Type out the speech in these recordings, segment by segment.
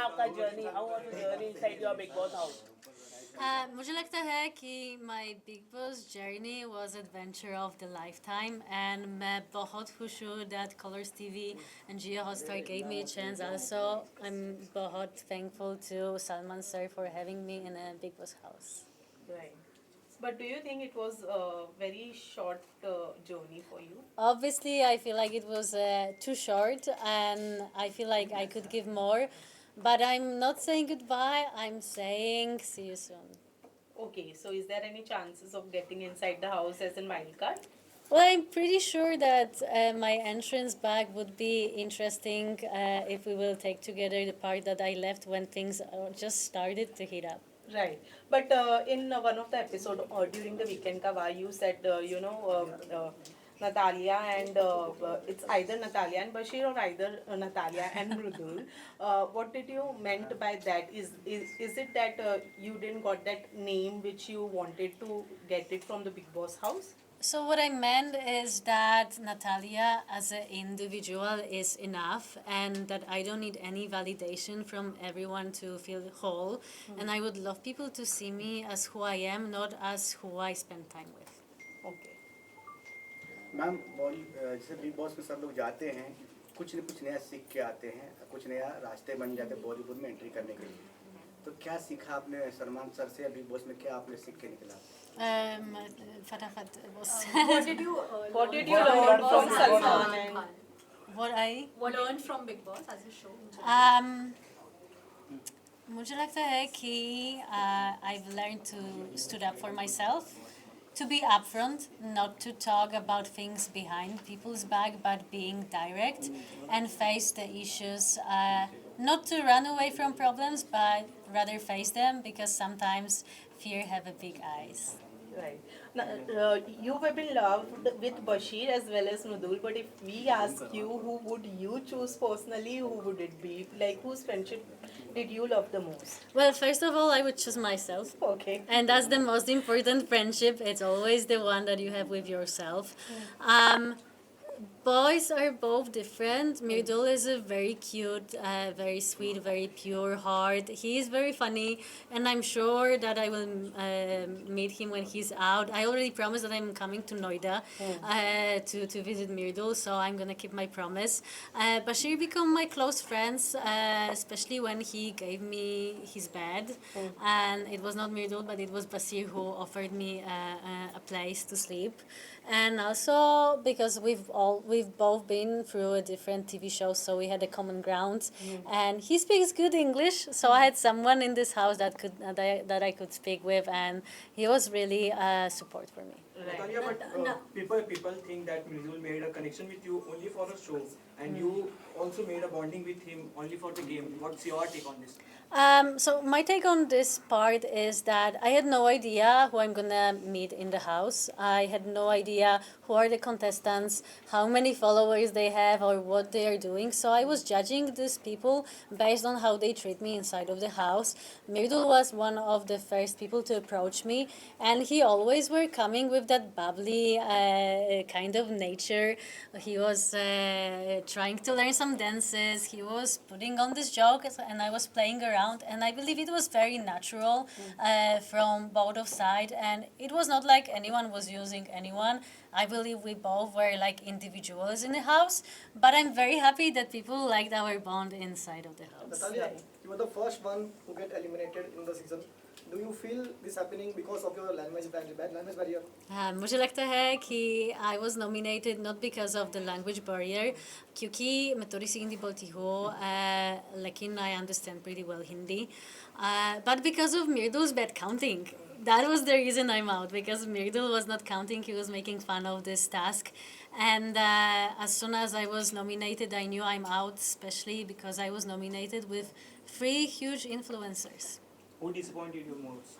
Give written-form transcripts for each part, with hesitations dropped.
आपका journey, how was the journey inside your big boss house? मुझे लगता है कि माई big boss journey was adventure of the life time and मैं बहुत खुश हूँ that Colors TV and Jio Hotstar gave me a chance also. I'm बहुत thankful to Salman sir for having me in a Big Boss house. Right. But do you think it was a very short journey for you? Obviously, I feel like it was too short, and I feel like I could give more. But I'm not saying goodbye. I'm saying see you soon. Okay, so is there any chances of getting inside the house as in wildcard? Well, I'm pretty sure that my entrance back would be interesting if we will take together the part that I left when things just started to heat up. Right. But in one of the episode during the weekend ka you said Natalia and it's either Natalia and Bashir or either Natalia and Mrudul. What did you meant by that? Is it that you didn't got that name which you wanted to get it from the Big Boss house? So what I meant is that Natalia as an individual is enough and that I don't need any validation from everyone to feel whole. And I would love people to see me as who I am, not as who I spend time with. Okay. Ma'am जैसे big boss में सब लोग जाते हैं कुछ न कुछ नया सीख के आते हैं कुछ नया रास्ते बन जाते हैं बॉलीवुड में एंट्री करने के लिए तो क्या सीखा आपने सलमान सर से या बिग बॉस में क्या आपने सीख के निकला फटाफट was What did you What did you learn from Salman and what I learn from Big Boss as a show? मुझे लगता है कि I've learned to stood up for myself, to be upfront, not to talk about things behind people's back, but being direct and face the issues. Not to run away from problems, but rather face them because sometimes fear have a big eyes. right. Now, you have been loved with Bashir as well as Nudul, but if we ask you who would you choose personally, who would it be? Like whose friendship did you love the most? Well, first of all, I would choose myself. Okay. And that's the most important friendship. It's always the one that you have with yourself. Boys are both different. Mirdul is a very cute, very sweet, very pure heart. He is very funny, and I'm sure that I will meet him when he's out. I already promised that I'm coming to Noida to visit Mirdul, so I'm gonna keep my promise. Bashir became my close friends, especially when he gave me his bed, and it was not Mirdul, but it was Basir who offered me a place to sleep, and also because we've both been through a different TV show, so we had a common ground. And he speaks good English, so I had someone in this house that I could speak with, and he was really support for me. Right. Natalia, but people think that Mridul made a connection with you only for a show, and you also made a bonding with him only for the game. What's your take on this? So my take on this part is that I had no idea who I'm gonna meet in the house. I had no idea who are the contestants, how many followers they have, or what they are doing. So I was judging these people based on how they treat me inside of the house. Mirdul was one of the first people to approach me, and he always were coming with that bubbly kind of nature. He was trying to learn some dances. He was putting on this joke, and I was playing around. And I believe it was very natural from both of sides, and it was not like anyone was using anyone. I believe we both were like individuals in the house, but I'm very happy that people liked our bond inside of the house. Natalia, you were the first one who get eliminated in the season. Do you feel this happening because of your language barrier? मुझे लगता है कि I was nominated not because of the language barrier, क्योंकि मैं थोड़ी सी हिंदी बोलती हूँ, लेकिन I understand pretty well Hindi, but because of Mirdul's bad counting. That was the reason I'm out, because Mirdul was not counting. He was making fun of this task, and as soon as I was nominated, I knew I'm out, especially because I was nominated with 3 huge influencers. Who disappointed you most?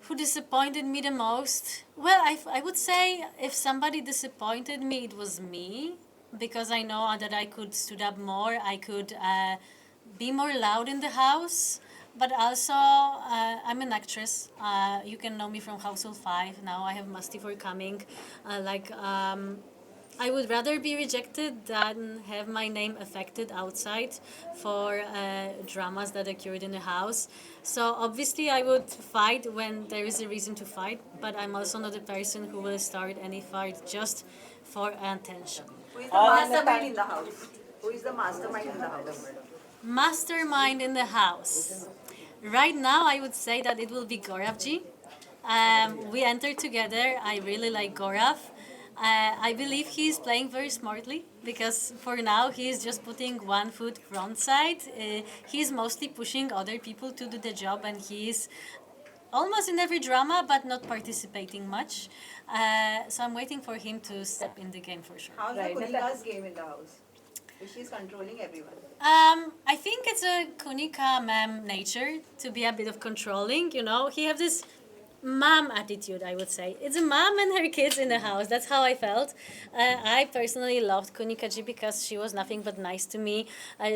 Who disappointed me the most? Well, I would say if somebody disappointed me, it was me, because I know that I could stood up more. I could be more loud in the house. But also, I'm an actress. You can know me from Household 5. Now I have Masti for coming. I would rather be rejected than have my name affected outside for dramas that occurred in the house. So obviously, I would fight when there is a reason to fight, but I'm also not a person who will start any fight just for attention. Who is the mastermind in the house? Who is the mastermind in the house? Mastermind in the house. Right now, I would say that it will be Gauravji. We entered together. I really like Gaurav. I believe he's playing very smartly because for now he is just putting one foot front side. He's mostly pushing other people to do the job, and he's almost in every drama but not participating much. So I'm waiting for him to step in the game for sure. How's Right. the Kunika's game in the house? She's controlling everyone. I think it's a Kunika ma'am nature to be a bit of controlling. You know, he have this mom attitude. I would say it's a mom and her kids in the house. That's how I felt. I personally loved Kunika ji because she was nothing but nice to me.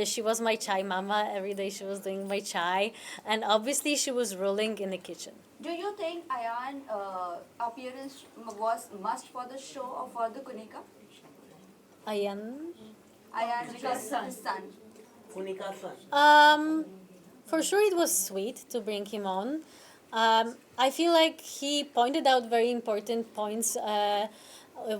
She was my chai mama. Every day she was doing my chai, and obviously she was ruling in the kitchen. Do you think Ayan appearance was must for the show or for the Kunika? Ayan. Ayan because his son. For sure, it was sweet to bring him on. I feel like he pointed out very important points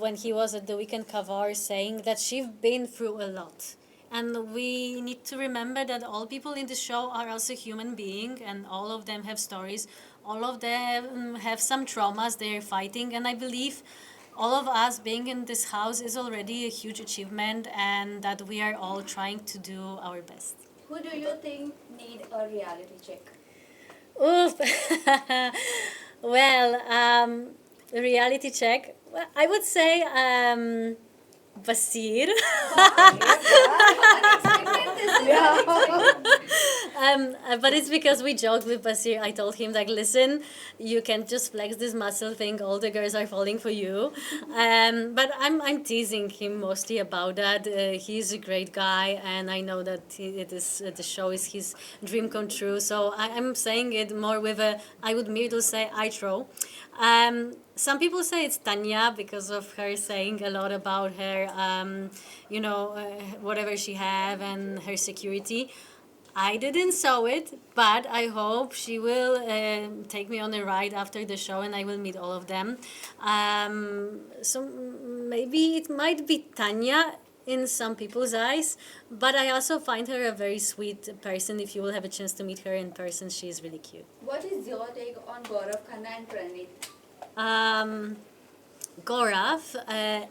when he was at the Weekend Kavar, saying that she's been through a lot. And we need to remember that all people in the show are also human beings, and all of them have stories. All of them have some traumas they're fighting, and I believe all of us being in this house is already a huge achievement, and that we are all trying to do our best. Who do you think need a reality check? Oof. Well, reality check. Well, I would say Basir. But it's because we joked with Basir. I told him like, listen, you can't just flex this muscle thing. All the girls are falling for you. But I'm teasing him mostly about that. He's a great guy, and I know that it is the show is his dream come true. So I'm saying it more with a. I would merely say I throw. Some people say it's Tanya because of her saying a lot about her, whatever she have and her security. I didn't saw it, but I hope she will take me on a ride after the show, and I will meet all of them. So maybe it might be Tanya in some people's eyes, but I also find her a very sweet person. If you will have a chance to meet her in person, she is really cute. What is your take on Gaurav Khanna and Pranit? Gaurav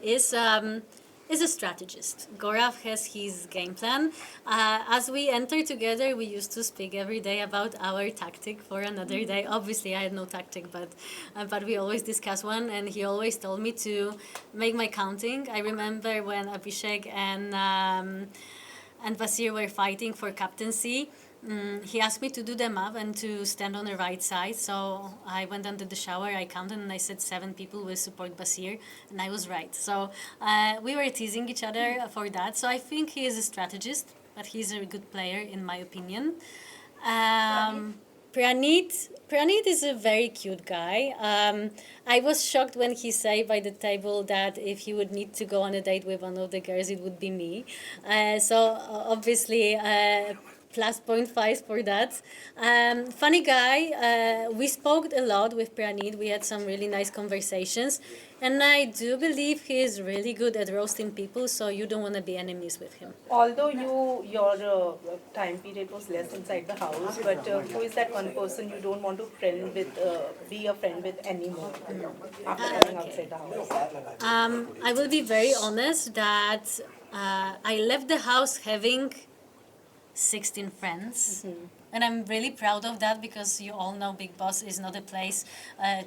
is a strategist. Gaurav has his game plan. As we enter together, we used to speak every day about our tactic for another day. Obviously, I had no tactic, but we always discuss one, and he always told me to make my counting. I remember when Abhishek and Basir were fighting for captaincy. He asked me to do the map and to stand on the right side. So I went under the shower, I counted, and I said 7 people will support Basir, and I was right. So we were teasing each other for that. So I think he is a strategist, but he's a good player in my opinion. Pranit is a very cute guy. I was shocked when he said by the table that if he would need to go on a date with one of the girls, it would be me. Obviously, plus 0.5 for that. Funny guy. We spoke a lot with Pranit. We had some really nice conversations. And I do believe he is really good at roasting people, so you don't want to be enemies with him. Although your time period was less inside the house, but who is that one person you don't want to be a friend with anymore after coming outside the house? I will be very honest that I left the house having 16 friends. And I'm really proud of that because you all know Big Boss is not a place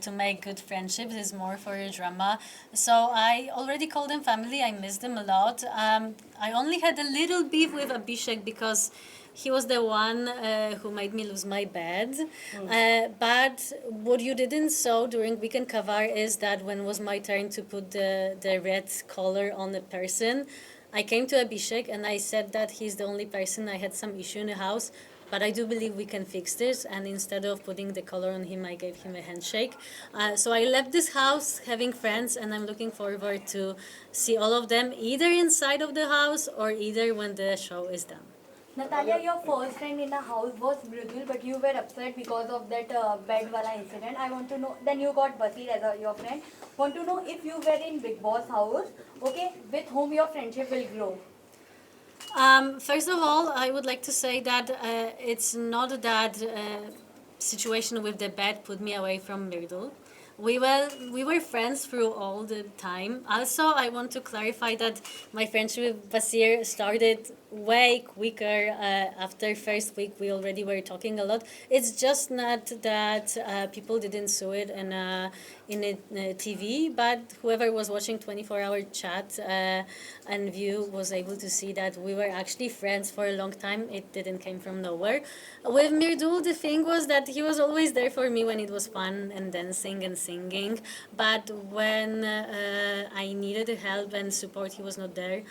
to make good friendships. It's more for a drama. So I already call them family. I miss them a lot. I only had a little beef with Abhishek because he was the one who made me lose my bed. But what you didn't saw during Weekend Kavar is that when it was my turn to put the red collar on the person, I came to Abhishek and I said that he's the only person I had some issue in the house. But I do believe we can fix this. And instead of putting the collar on him, I gave him a handshake. So I left this house having friends, and I'm looking forward to see all of them either inside of the house or either when the show is done. Natalia, your first friend in the house was Mridul, but you were upset because of that bed wala incident. I want to know, then you got Basir as your friend. Want to know if you were in Big Boss house, okay, with whom your friendship will grow. First of all, I would like to say that it's not that situation with the bed put me away from Mridul. We were friends through all the time. Also, I want to clarify that my friendship with Basir started way quicker. After first week, we already were talking a lot. It's just not that people didn't see it in a TV, but whoever was watching 24-hour chat and view was able to see that we were actually friends for a long time. It didn't come from nowhere. With Mridul, the thing was that he was always there for me when it was fun and dancing and singing. But when I needed help and support, he was not there.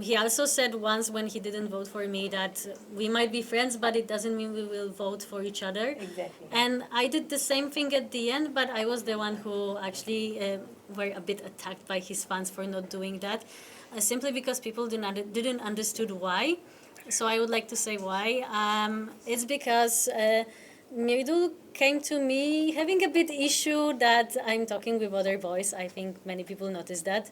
He also said once when he didn't vote for me that we might be friends, but it doesn't mean we will vote for each other. Exactly. And I did the same thing at the end, but I was the one who actually were a bit attacked by his fans for not doing that, simply because people didn't understood why. So I would like to say why. It's because Mridul came to me having a bit issue that I'm talking with other boys. I think many people noticed that.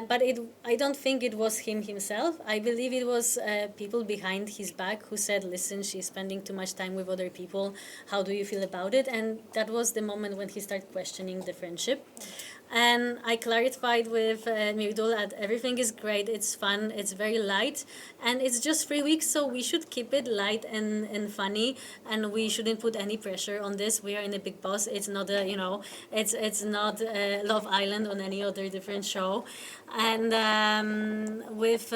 But I don't think it was him himself. I believe it was people behind his back who said, listen, she's spending too much time with other people. How do you feel about it? And that was the moment when he started questioning the friendship. And I clarified with Mridul that everything is great, it's fun, it's very light, and it's just 3 weeks, so we should keep it light and funny, and we shouldn't put any pressure on this. We are in a Big Boss. It's not a, it's not Love Island on any other different show. And with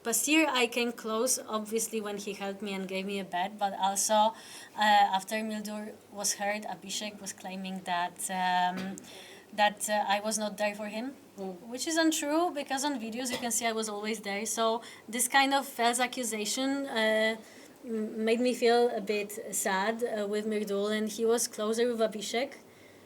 Basir, I came close, obviously, when he helped me and gave me a bed, but also after Mridul was heard, Abhishek was claiming that I was not there for him, which is untrue because on videos you can see I was always there. So this kind of false accusation made me feel a bit sad with Mridul, and he was closer with Abhishek.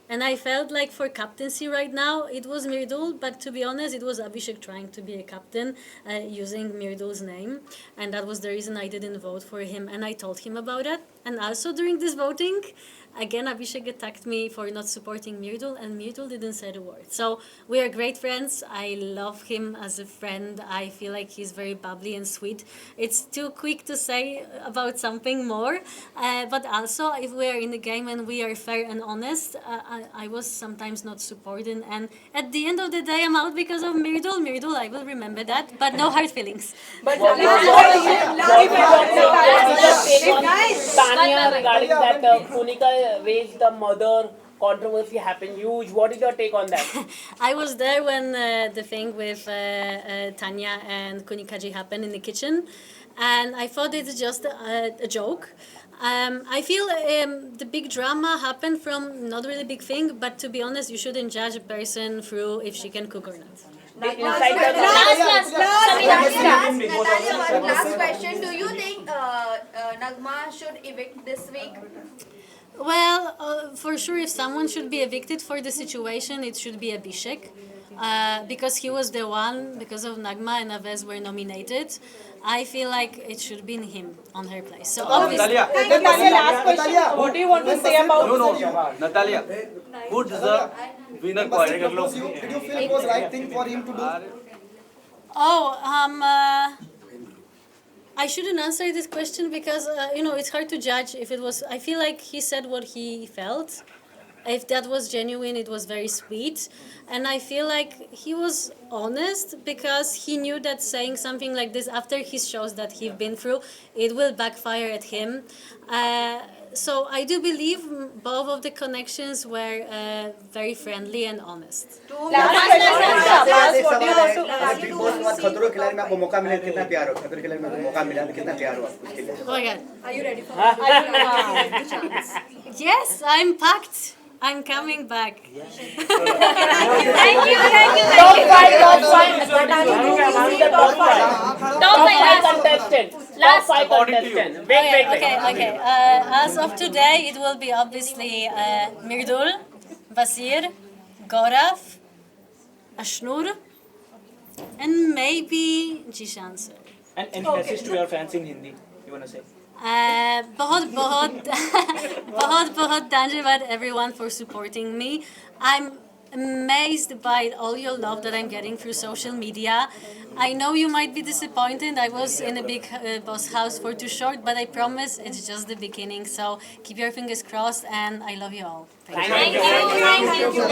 And I felt like for captaincy right now, it was Mridul, but to be honest, it was Abhishek trying to be a captain using Mridul's name. And that was the reason I didn't vote for him. And I told him about it. And also during this voting, again, Abhishek attacked me for not supporting Mridul, and Mridul didn't say a word. So we are great friends. I love him as a friend. I feel like he's very bubbly and sweet. It's too quick to say about something more. But also, if we are in the game and we are fair and honest, I was sometimes not supporting. And at the end of the day, I'm out because of Mridul. Mridul, I will remember that, but no hard feelings. But Tanya, regarding that Punika raised the mother controversy happened huge. What is your take on that? I was there when the thing with Tanya and Kunikaji happened in the kitchen, and I thought it's just a joke. I feel the big drama happened from not really big thing, but to be honest, you shouldn't judge a person through if she can cook or not. Natalia, one last question. Do you think Nagma should evict this week? Well, for sure, if someone should be evicted for the situation, it should be Abhishek. Because he was the one, because of Nagma and Avez were nominated, I feel like it should be him on her place. So obviously, Natalia, last question. What do you want to say about Natalia, who deserve winner Did you feel it was right thing for him to do? I shouldn't answer this question because, it's hard to judge if it was... I feel like he said what he felt. If that was genuine, it was very sweet. And I feel like he was honest because he knew that saying something like this after his shows that he's been through, it will backfire at him. So I do believe both of the connections were very friendly and honest. Big boss के बाद खतरों के खिलाड़ी में आपको मौका मिला कितना प्यार हो खतरों के खिलाड़ी में मौका मिला तो कितना प्यार हो आपको उसके लिए Oh my God. Are you ready for Yes, I'm packed. I'm coming back. Top five contestant. Top five contestant. Wait. Okay. As of today, it will be obviously Mirdul, Basir, Gaurav, Ashnur, and maybe Jishan sir. And any message to your fans in Hindi you wanna say? बहुत धन्यवाद everyone for supporting me. I'm amazed by all your love that I'm getting through social media. I know you might be disappointed. I was in a big boss house for too short, but I promise it's just the beginning. So keep your fingers crossed, and I love you all. Thank you. Thank you.